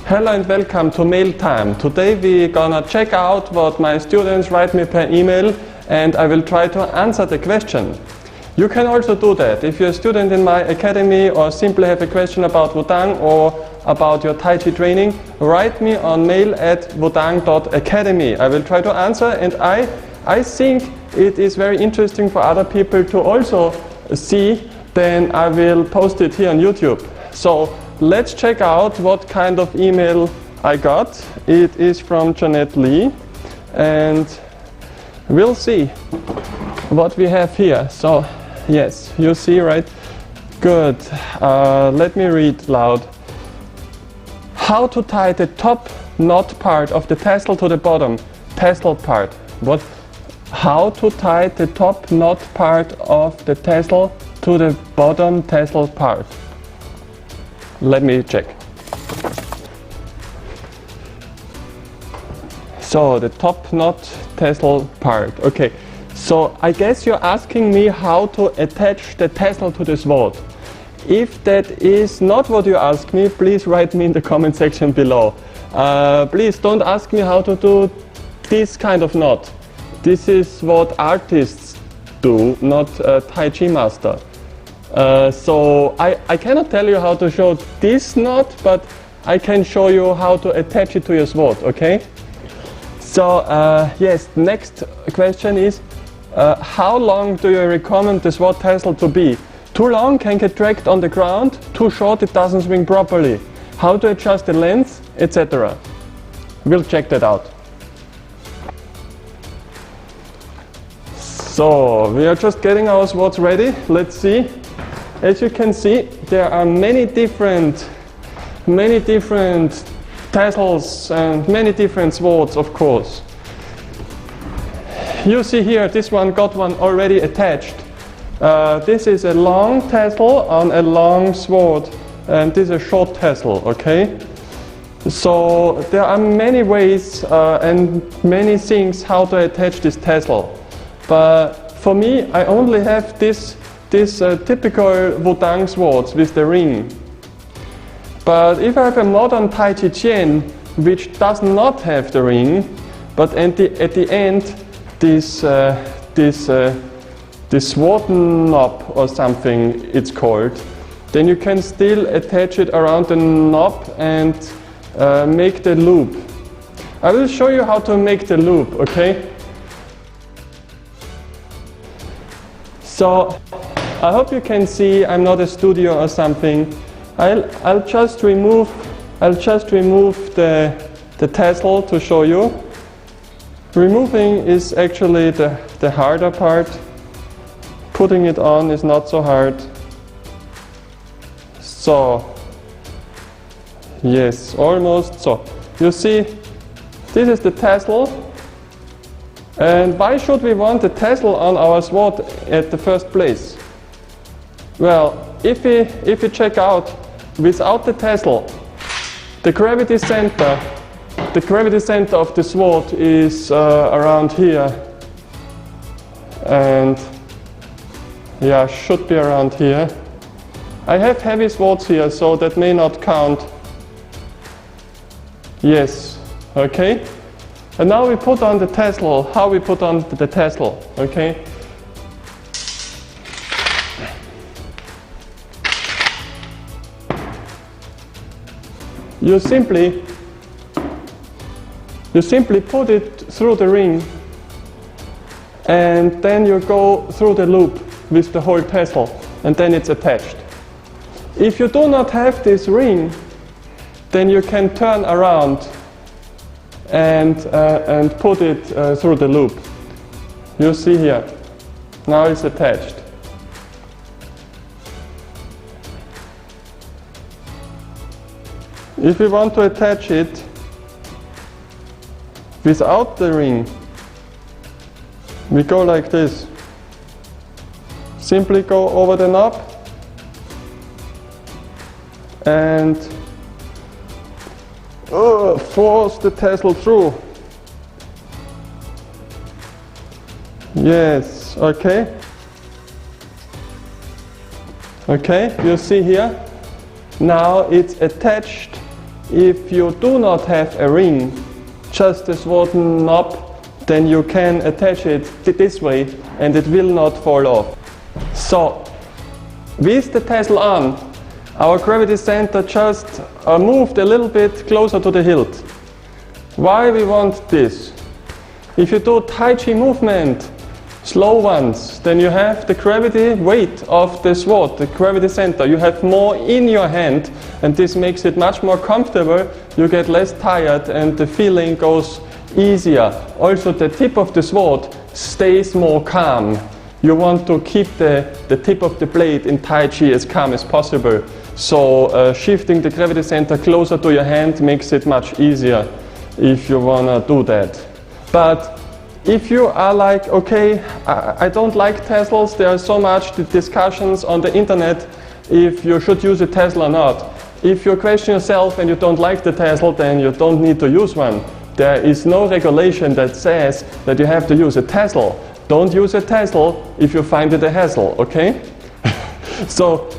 Hello and welcome to Mailtime. Today we're gonna check out what my students write me per email and I will try to answer the question. You can also do that. If you're a student in my academy or simply have a question about Wudang or about your Tai Chi training, write me on mail@wudang.academy. I will try to answer, and I think it is very interesting for other people to also see, then I will post it here on YouTube. So let's check out what kind of email I got. It is from Janet Lee, and we'll see what we have here. So yes, you see, right? Good. Let me read loud. How to tie the top knot part of the tassel to the bottom tassel part. What? How to tie the top knot part of the tassel to the bottom tassel part. Let me check. So the top knot tassel part. Okay. So I guess you're asking me how to attach the tassel to the sword. If that is not what you ask me, please write me in the comment section below. Please don't ask me how to do this kind of knot. This is what artists do, not a Tai Chi master. So I cannot tell you how to show this knot, but I can show you how to attach it to your sword, okay? So yes, next question is, how long do you recommend the sword tassel to be? Too long can get dragged on the ground, too short it doesn't swing properly. How to adjust the length, etc. We'll check that out. So we are just getting our swords ready. Let's see. As you can see, there are many different tassels and many different swords, of course. You see here, this one got one already attached. This is a long tassel on a long sword, and this is a short tassel, okay? So there are many ways and many things how to attach this tassel. But for me, I only have this typical Wudang swords with the ring. But if I have a modern Tai Chi chain which does not have the ring, but at the end this sword knob or something it's called, then you can still attach it around the knob and make the loop. I will show you how to make the loop, okay? So I hope you can see I'm not a studio or something. I'll just remove the tassel to show you. Removing is actually the harder part. Putting it on is not so hard. So yes, almost. So you see, this is the tassel. And why should we want the tassel on our sword at the first place? Well, if we check out, without the tassel, the gravity center of the sword is around here, and yeah, should be around here. I have heavy swords here, so that may not count. Yes, okay. And now we put on the tassel. How we put on the tassel, okay? You simply put it through the ring, and then you go through the loop with the whole tassel, and then it's attached. If you do not have this ring, then you can turn around and put it through the loop. You see here, now it's attached. If we want to attach it without the ring, we go like this. Simply go over the knob and force the tassel through. Yes, okay. Okay, you see here. Now it's attached if you do not have a ring, just a sword knob, then you can attach it this way and it will not fall off. So, with the tassel on, our gravity center just moved a little bit closer to the hilt. Why we want this? If you do Tai Chi movement, slow ones, then you have the gravity weight of the sword, the gravity center. You have more in your hand and this makes it much more comfortable. You get less tired and the feeling goes easier. Also the tip of the sword stays more calm. You want to keep the tip of the blade in Tai Chi as calm as possible. So shifting the gravity center closer to your hand makes it much easier if you want to do that. But if you are like, okay, I don't like tassels, there are so much discussions on the internet if you should use a tassel or not. If you question yourself and you don't like the tassel, then you don't need to use one. There is no regulation that says that you have to use a tassel. Don't use a tassel if you find it a hassle, okay? So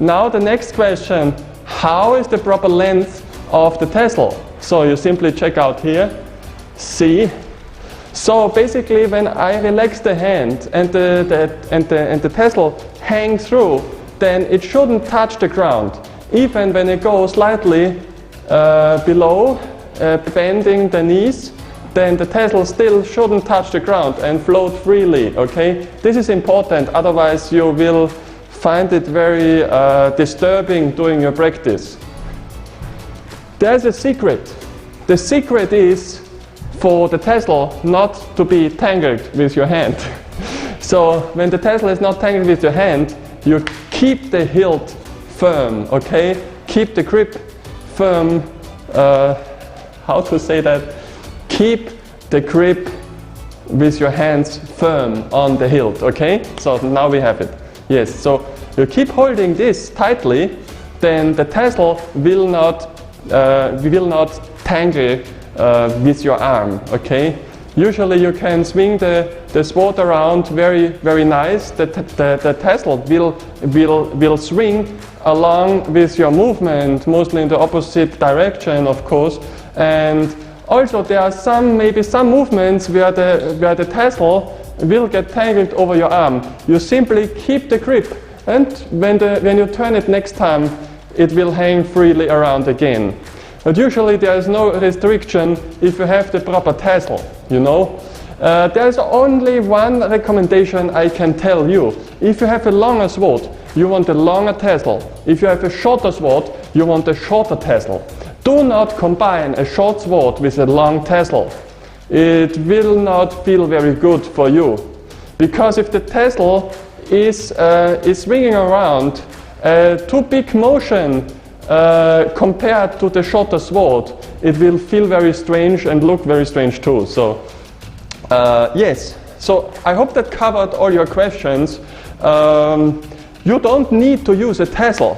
now the next question, how is the proper length of the tassel? So you simply check out here, see. So basically when I relax the hand and the tassel hangs through, then it shouldn't touch the ground. Even when it goes slightly below, bending the knees, then the tassel still shouldn't touch the ground and float freely, okay? This is important, otherwise you will find it very disturbing during your practice. There's a secret. The secret is for the tassel not to be tangled with your hand. So when the tassel is not tangled with your hand, you keep the hilt firm, okay? Keep the grip firm. How to say that? Keep the grip with your hands firm on the hilt, okay? So now we have it. Yes, so you keep holding this tightly, then the tassel will not tangle with your arm, okay? Usually you can swing the sword around very nice. The tassel will swing along with your movement, mostly in the opposite direction, of course. And also there are maybe some movements where the tassel will get tangled over your arm. You simply keep the grip, and when you turn it next time, it will hang freely around again. But usually there is no restriction if you have the proper tassel, you know. There's only one recommendation I can tell you. If you have a longer sword, you want a longer tassel. If you have a shorter sword, you want a shorter tassel. Do not combine a short sword with a long tassel. It will not feel very good for you. Because if the tassel is swinging around, too big motion compared to the shorter sword, it will feel very strange and look very strange too. So yes, so I hope that covered all your questions. You don't need to use a tassel.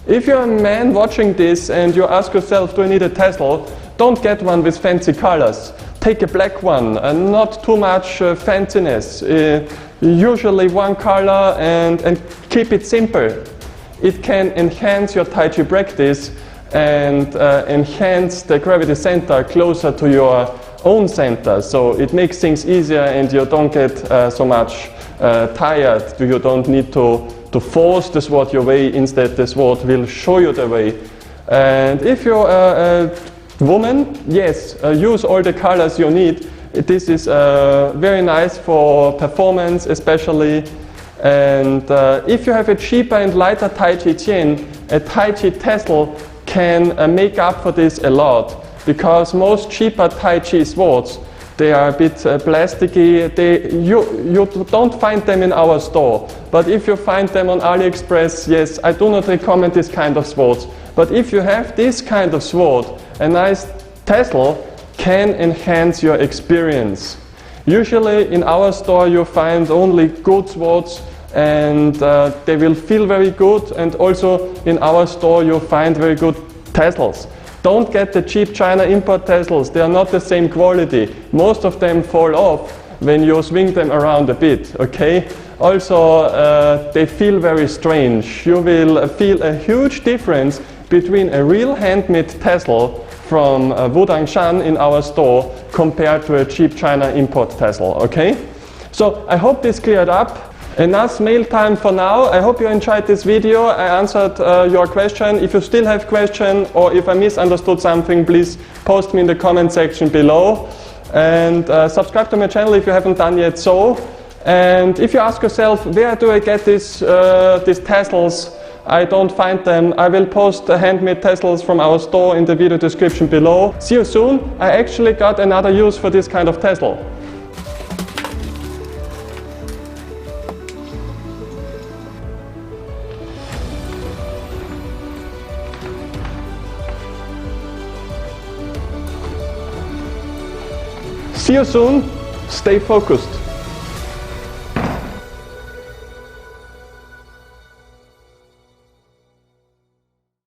If you're a man watching this and you ask yourself, do I need a tassel? Don't get one with fancy colors. Take a black one and not too much fanciness. Usually one color and keep it simple. It can enhance your Tai Chi practice and enhance the gravity center closer to your own center. So it makes things easier and you don't get so much tired. You don't need to force the sword your way. Instead, the sword will show you the way. And if you're a woman, yes, use all the colors you need. This is very nice for performance especially. And if you have a cheaper and lighter Tai Chi Tien, a Tai Chi tassel can make up for this a lot. Because most cheaper Tai Chi swords, they are a bit plasticky. You don't find them in our store. But if you find them on AliExpress, yes, I do not recommend this kind of swords. But if you have this kind of sword, a nice tassel can enhance your experience. Usually in our store you find only good swords and they will feel very good, and also in our store you find very good tassels. Don't get the cheap China import tassels, they are not the same quality. Most of them fall off when you swing them around a bit, okay? Also they feel very strange. You will feel a huge difference between a real handmade tassel from Wudang Shan in our store compared to a cheap China import tassel, okay? So I hope this cleared up. Enough mail time for now. I hope you enjoyed this video. I answered your question. If you still have question or if I misunderstood something, please post me in the comment section below. And subscribe to my channel if you haven't done yet so. And if you ask yourself, where do I get these tassels? I don't find them. I will post the handmade tassels from our store in the video description below. See you soon. I actually got another use for this kind of tassel. See you soon. Stay focused.